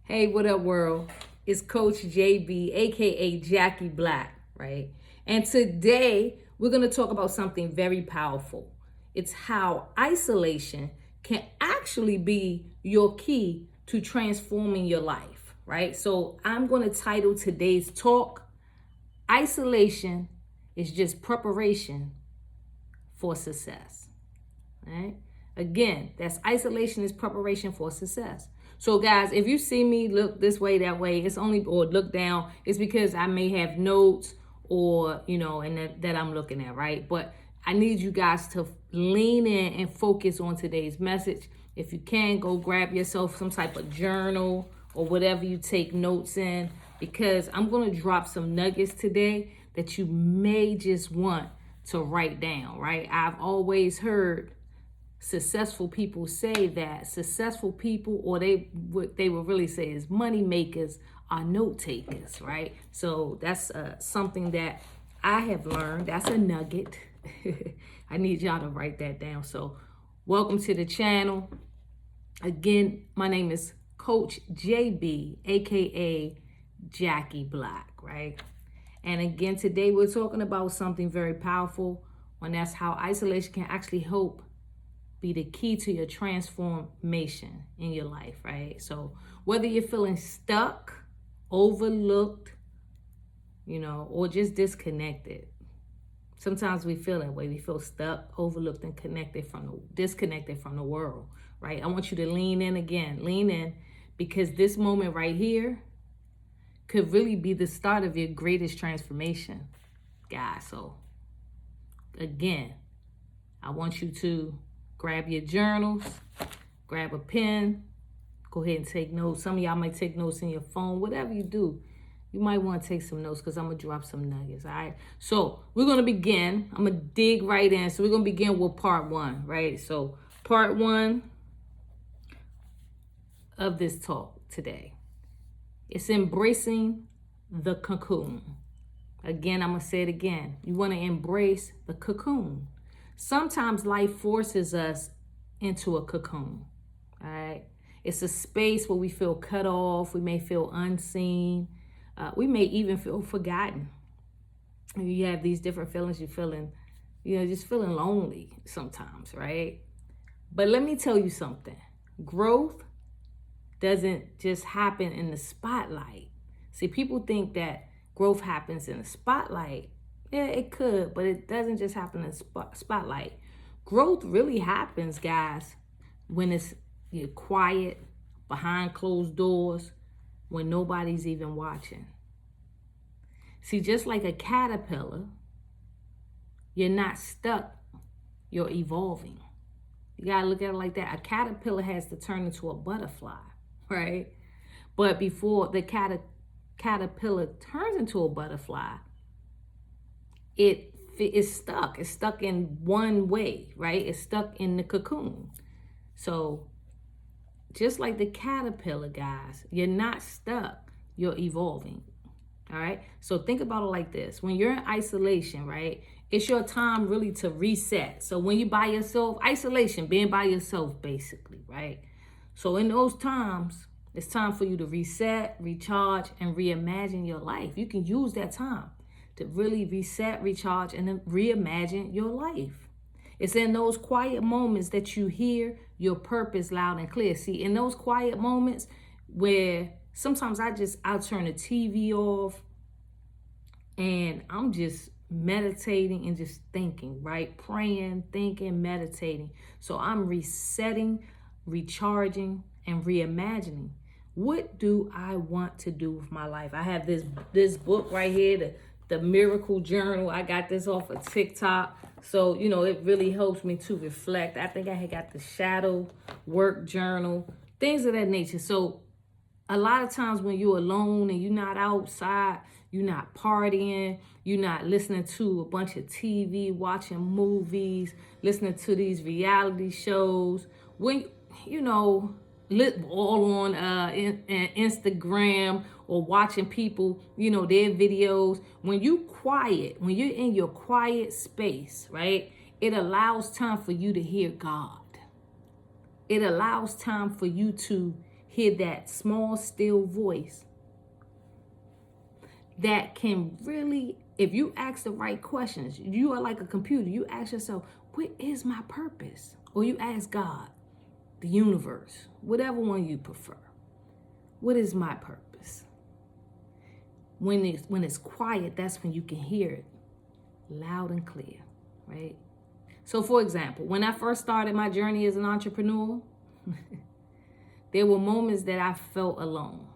Hey, what up, world? It's Coach JB, aka Jackie Black, right? And today we're going to talk about something very powerful. It's how isolation can actually be your key to transforming your life, right? So I'm going to title today's talk Isolation is Just Preparation for Success. Right? Again, that's isolation is preparation for success. So guys, if you see me look this way, that way, it's only, or look down, it's because I may have notes or, and that I'm looking at, right? But I need you guys to lean in and focus on today's message. If you can, go grab yourself some type of journal or whatever you take notes in, because I'm going to drop some nuggets today that you may just want to write down, right? I've always heard successful people say that successful people, or what they would really say is money makers, are note takers, right? So that's something that I have learned. That's a nugget. I need y'all to write that down. So welcome to the channel. Again, my name is Coach JB, aka Jackie Black, right? And again, today we're talking about something very powerful, and that's how isolation can actually help be the key to your transformation in your life, right? So whether you're feeling stuck, overlooked, or just disconnected. Sometimes we feel that way. We feel stuck, overlooked, and disconnected from the world, right? I want you to lean in again. Lean in, because this moment right here could really be the start of your greatest transformation, guys. So again, I want you to grab your journals, grab a pen, go ahead and take notes. Some of y'all might take notes in your phone. Whatever you do, you might want to take some notes, because I'm going to drop some nuggets, all right? So we're going to begin. I'm going to dig right in. So we're going to begin with part one, right? So part one of this talk today, it's embracing the cocoon. Again, I'm going to say it again. You want to embrace the cocoon. Sometimes life forces us into a cocoon, all right? It's a space where we feel cut off. We may feel unseen. We may even feel forgotten. You have these different feelings. You're feeling, just feeling lonely sometimes, right? But let me tell you something. Growth doesn't just happen in the spotlight. See, people think that growth happens in the spotlight. Yeah, it could, but it doesn't just happen in the spotlight. Growth really happens, guys, when you're quiet, behind closed doors, when nobody's even watching. See, just like a caterpillar, you're not stuck, you're evolving. You gotta look at it like that. A caterpillar has to turn into a butterfly, right? But before the caterpillar turns into a butterfly, it is stuck. It's stuck in one way, right? It's stuck in the cocoon. So just like the caterpillar, guys, you're not stuck, you're evolving. All right. So think about it like this. When you're in isolation, right, it's your time really to reset. So when you're by yourself, isolation, being by yourself, basically, right? So in those times, it's time for you to reset, recharge, and reimagine your life. You can use that time to really reset, recharge, and then reimagine your life. It's in those quiet moments that you hear your purpose loud and clear. See, in those quiet moments where sometimes I'll turn the TV off and I'm just meditating and just thinking, right? Praying, thinking, meditating. So I'm resetting, recharging, and reimagining. What do I want to do with my life? I have this book right here, the Miracle Journal. I got this off of TikTok. So, it really helps me to reflect. I think I had got the Shadow Work Journal, things of that nature. So a lot of times when you're alone and you're not outside, you're not partying, you're not listening to a bunch of TV, watching movies, listening to these reality shows, when, all on Instagram, or watching people, their videos. When you're in your quiet space, right, it allows time for you to hear God. It allows time for you to hear that small, still voice that can really, if you ask the right questions, you are like a computer. You ask yourself, what is my purpose? Or you ask God, the universe, whatever one you prefer. What is my purpose? When it's quiet, that's when you can hear it loud and clear, right? So for example, when I first started my journey as an entrepreneur, there were moments that I felt alone.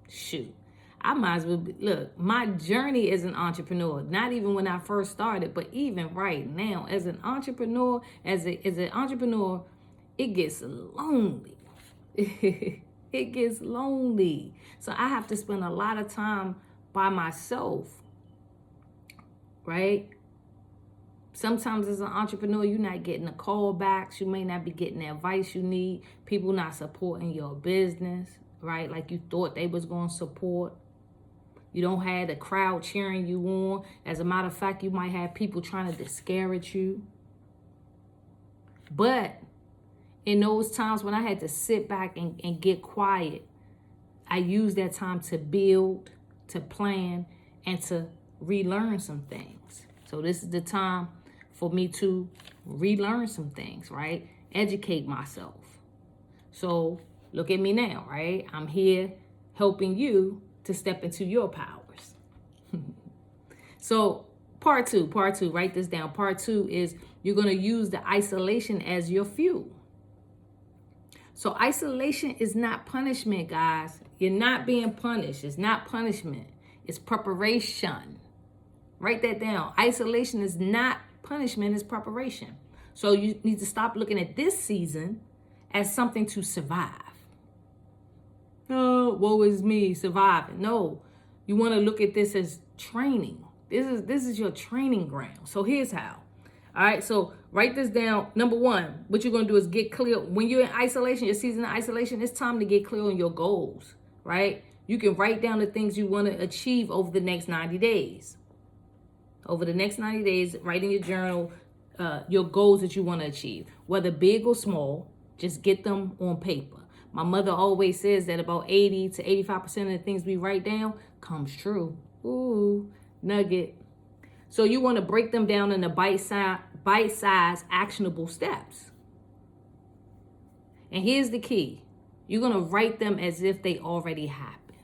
Shoot, I might as well look, my journey as an entrepreneur, not even when I first started, but even right now, as an entrepreneur, as an entrepreneur, it gets lonely. It gets lonely. So I have to spend a lot of time by myself, right? Sometimes as an entrepreneur, you're not getting the callbacks. You may not be getting the advice you need. People not supporting your business, right? Like you thought they was going to support. You don't have the crowd cheering you on. As a matter of fact, you might have people trying to discourage you. But in those times when I had to sit back and get quiet, I used that time to build, to plan, and to relearn some things. So this is the time for me to relearn some things, right? Educate myself. So look at me now, right? I'm here helping you to step into your powers. So part two, write this down. Part 2 is you're going to use the isolation as your fuel. So isolation is not punishment, guys. You're not being punished. It's not punishment. It's preparation. Write that down. Isolation is not punishment, it's preparation. So you need to stop looking at this season as something to survive. Oh, woe is me, surviving. No, you want to look at this as training. This is your training ground. So here's how. All right, so write this down. Number 1, what you're going to do is get clear. When you're in isolation, your season of isolation, it's time to get clear on your goals, right? You can write down the things you want to achieve over the next 90 days. Over the next 90 days, write in your journal your goals that you want to achieve. Whether big or small, just get them on paper. My mother always says that about 80 to 85% of the things we write down comes true. Ooh, nugget. So you want to break them down into bite-sized actionable steps. And here's the key. You're going to write them as if they already happened.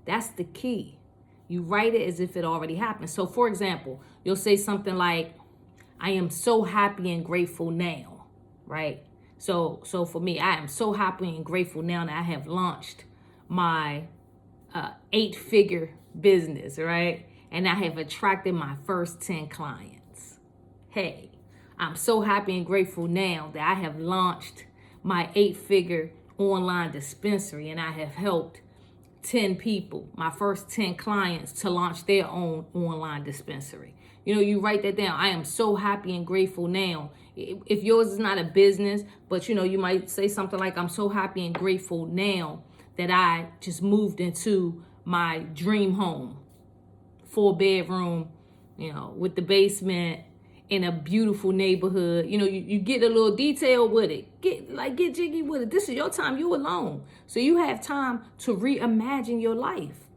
That's the key. You write it as if it already happened. So for example, you'll say something like, I am so happy and grateful now, right? So for me, I am so happy and grateful now that I have launched my 8-figure business, right? And I have attracted my first 10 clients. Hey, I'm so happy and grateful now that I have launched my 8-figure online dispensary and I have helped 10 people, my first 10 clients, to launch their own online dispensary. You know, you write that down. I am so happy and grateful now. If yours is not a business, but you know, you might say something like, I'm so happy and grateful now that I just moved into my dream home, 4-bedroom, you know, with the basement in a beautiful neighborhood. You know, you get a little detail with it. Get jiggy with it. This is your time. You alone. So you have time to reimagine your life.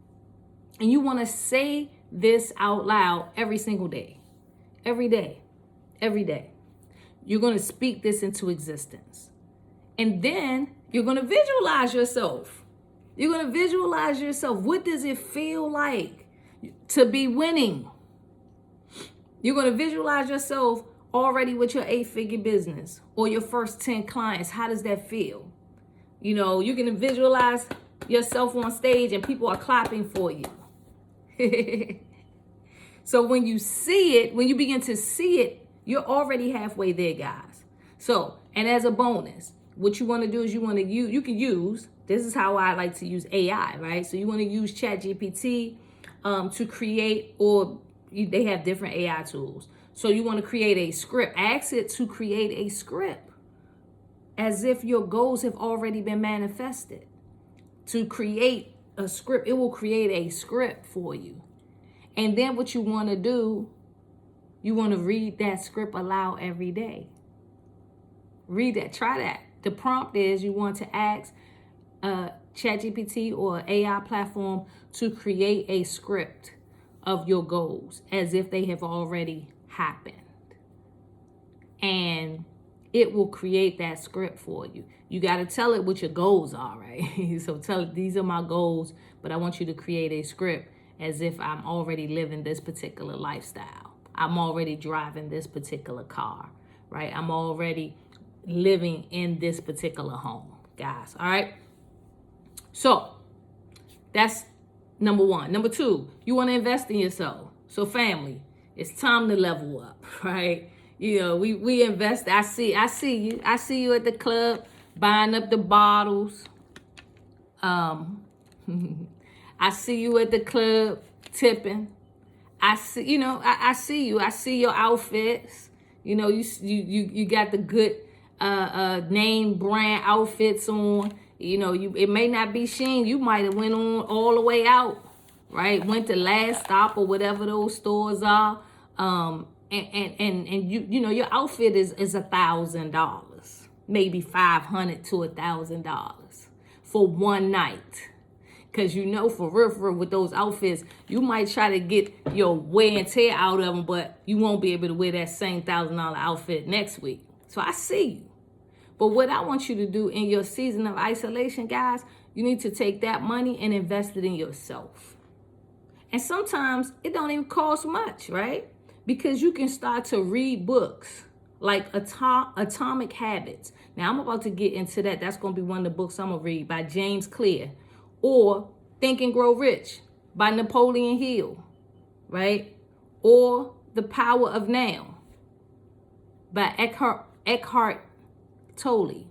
And you want to say this out loud every single day. Every day. Every day. You're going to speak this into existence. And then you're going to visualize yourself. You're going to visualize yourself. What does it feel like to be winning? You're going to visualize yourself already with your 8-figure business or your first 10 clients. How does that feel? You know, you can visualize yourself on stage and people are clapping for you. So when you see it, when you begin to see it, you're already halfway there, guys. So, and as a bonus, what you want to do is you can use, this is how I like to use AI, right? So you want to use ChatGPT to create, or they have different AI tools. So you want to create a script. Ask it to create a script as if your goals have already been manifested. To create a script, it will create a script for you. And then what you want to do, you want to read that script aloud every day. Read that. Try that. The prompt is you want to ask ChatGPT or AI platform to create a script of your goals as if they have already happened. And it will create that script for you. You got to tell it what your goals are, right? So tell it, these are my goals, but I want you to create a script as if I'm already living this particular lifestyle. I'm already driving this particular car, right? I'm already living in this particular home, guys, all right? So that's number one. Number two, you want to invest in yourself. So family, it's time to level up, right? You know, we invest. I see you at the club buying up the bottles. I see you at the club tipping. I see you. I see your outfits. You know, you got the good name brand outfits on. You know, it may not be Shein. You might have went on all the way out, right? Went to Last Stop or whatever those stores are. And you know your outfit is $1,000, maybe $500 to $1,000 for one night. Cause you know for real with those outfits, you might try to get your wear and tear out of them, but you won't be able to wear that same $1,000 outfit next week. So I see you. But what I want you to do in your season of isolation, guys, you need to take that money and invest it in yourself. And sometimes it don't even cost much, right? Because you can start to read books like Atomic Habits. Now, I'm about to get into that. That's going to be one of the books I'm going to read by James Clear. Or Think and Grow Rich by Napoleon Hill, right? Or The Power of Now by Eckhart Tolle.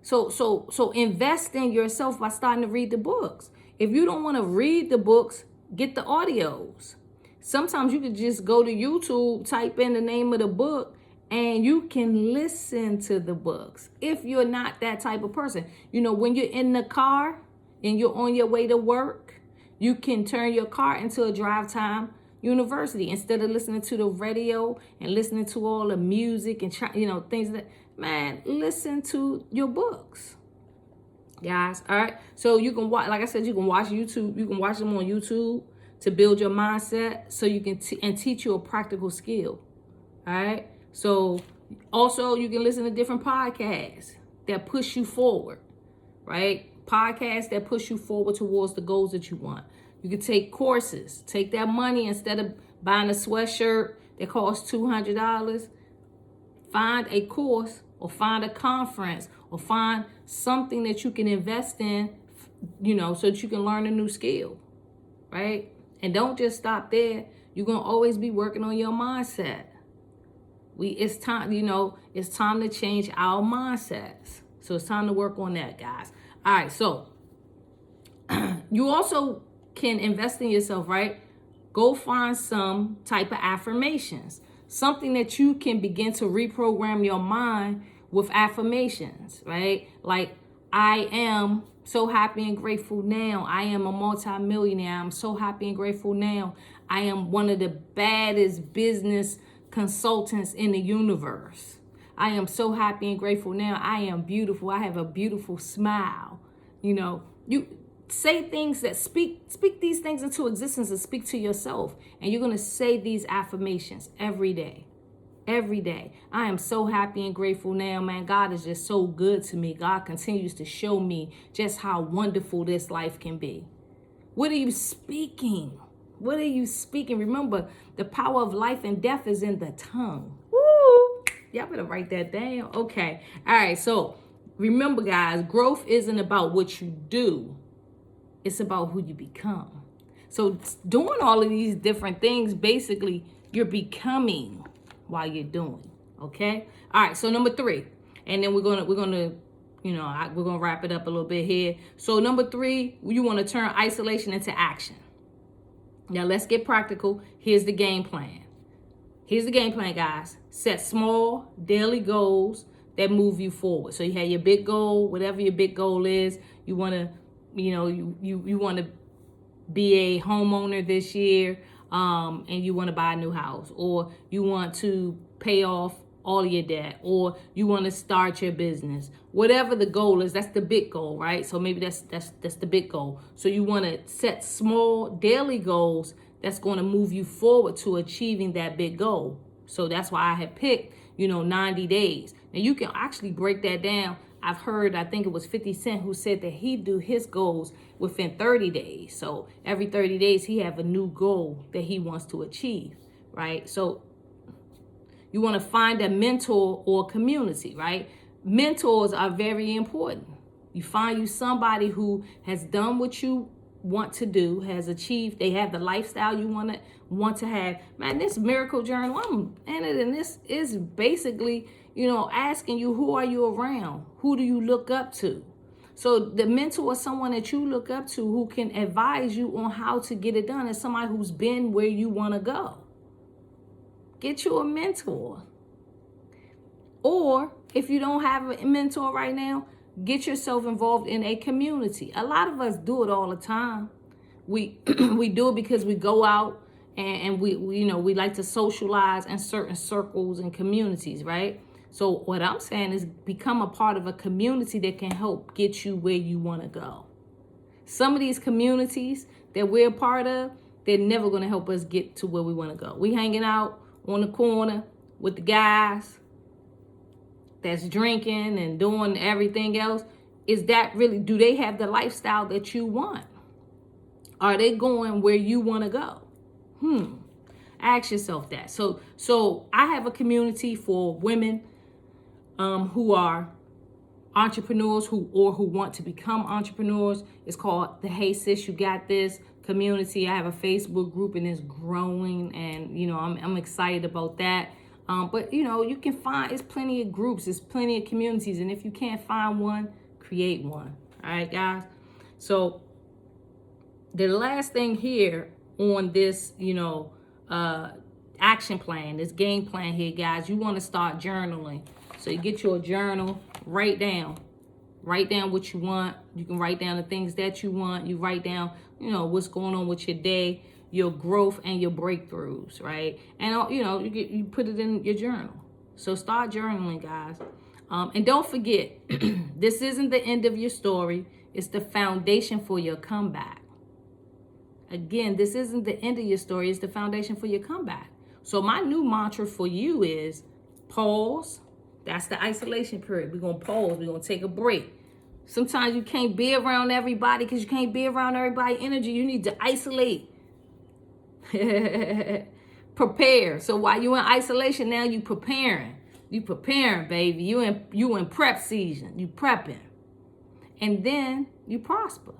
So invest in yourself by starting to read the books. If you don't want to read the books, get the audios. Sometimes you can just go to YouTube, type in the name of the book, and you can listen to the books. If you're not that type of person, you know, when you're in the car and you're on your way to work, you can turn your car into a drive time university instead of listening to the radio and listening to all the music and things that, man, listen to your books, guys. All right. So you can watch, like I said, you can watch YouTube. You can watch them on YouTube to build your mindset so you can teach you a practical skill. All right. So also you can listen to different podcasts that push you forward, right? Podcasts that push you forward towards the goals that you want. You can take courses, take that money instead of buying a sweatshirt that costs $200, find a course or find a conference or find something that you can invest in, so that you can learn a new skill, right? And don't just stop there. You're going to always be working on your mindset. It's time to change our mindsets. So it's time to work on that, guys. All right, so you also can invest in yourself, right? Go find some type of affirmations, something that you can begin to reprogram your mind with affirmations, right? Like, I am so happy and grateful now. I am a multimillionaire. I'm so happy and grateful now. I am one of the baddest business consultants in the universe. I am so happy and grateful now. I am beautiful. I have a beautiful smile. You say things that speak these things into existence and speak to yourself. And you're going to say these affirmations every day. Every day. I am so happy and grateful now, man. God is just so good to me. God continues to show me just how wonderful this life can be. What are you speaking? What are you speaking? Remember, the power of life and death is in the tongue. Woo! Y'all better write that down. Okay. All right. So remember, guys, growth isn't about what you do. It's about who you become. So doing all of these different things, basically, you're becoming while you're doing. Okay. All right. So number 3, and then we're gonna wrap it up a little bit here. So number 3, you want to turn isolation into action. Now let's get practical. Here's the game plan. Guys. Set small daily goals that move you forward. So you have your big goal, whatever your big goal is. You want to, you want to be a homeowner this year, and you want to buy a new house, or you want to pay off all of your debt, or you want to start your business. Whatever the goal is, that's the big goal, right? So maybe that's the big goal. So you want to set small daily goals that's going to move you forward to achieving that big goal. So that's why I had picked, 90 days. Now you can actually break that down. I've heard, I think it was 50 Cent who said that he'd do his goals within 30 days. So every 30 days, he have a new goal that he wants to achieve, right? So you want to find a mentor or community, right? Mentors are very important. You find you somebody who has done what you want to do, has achieved, they have the lifestyle you want to have. Man, this miracle journal, I'm in it, and this is basically, asking you, who are you around? Who do you look up to? So the mentor is someone that you look up to who can advise you on how to get it done, and somebody who's been where you want to go. Get you a mentor. Or if you don't have a mentor right now, get yourself involved in a community. A lot of us do it all the time. We do it because we go out and we like to socialize in certain circles and communities, right? So what I'm saying is become a part of a community that can help get you where you want to go. Some of these communities that we're a part of, they're never going to help us get to where we want to go. We hanging out on the corner with the guys that's drinking and doing everything else. Is that really, do they have the lifestyle that you want? Are they going where you want to go? Ask yourself that. So I have a community for women who are entrepreneurs who want to become entrepreneurs. It's called the Hey Sis, You Got This community. I have a Facebook group and it's growing, and I'm excited about that. But you can find, it's plenty of groups, there's plenty of communities, and if you can't find one, create one. All right, guys. So the last thing here on this, action plan, this game plan here, guys, you want to start journaling. So you get your journal, write down what you want. You can write down the things that you want. You write down, what's going on with your day, your growth and your breakthroughs, right? And you put it in your journal. So start journaling, guys. And don't forget, this isn't the end of your story. It's the foundation for your comeback. Again, this isn't the end of your story. It's the foundation for your comeback. So my new mantra for you is pause. That's the isolation period. We're going to pause. We're going to take a break. Sometimes you can't be around everybody because you can't be around everybody's energy. You need to isolate. Prepare. So while you're in isolation, now you preparing. You preparing, baby. You in prep season. You prepping. And then you prosper.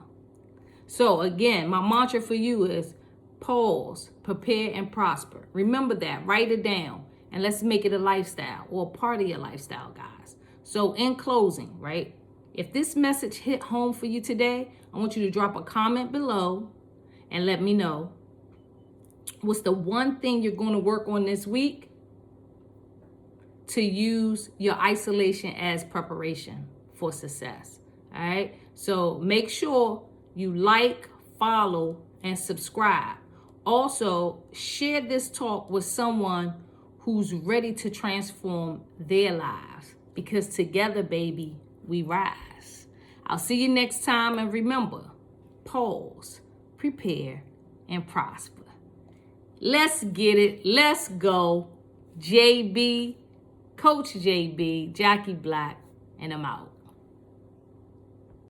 So again, my mantra for you is pause, prepare, and prosper. Remember that. Write it down. And let's make it a lifestyle or a part of your lifestyle, guys. So in closing, right? If this message hit home for you today, I want you to drop a comment below and let me know what's the one thing you're going to work on this week to use your isolation as preparation for success. All right. So make sure you like, follow, and subscribe. Also, share this talk with someone who's ready to transform their lives, because together, baby, we rise. I'll see you next time, and remember, pause, prepare, and prosper. Let's get it. Let's go. JB, Coach JB, Jackie Black, and I'm out.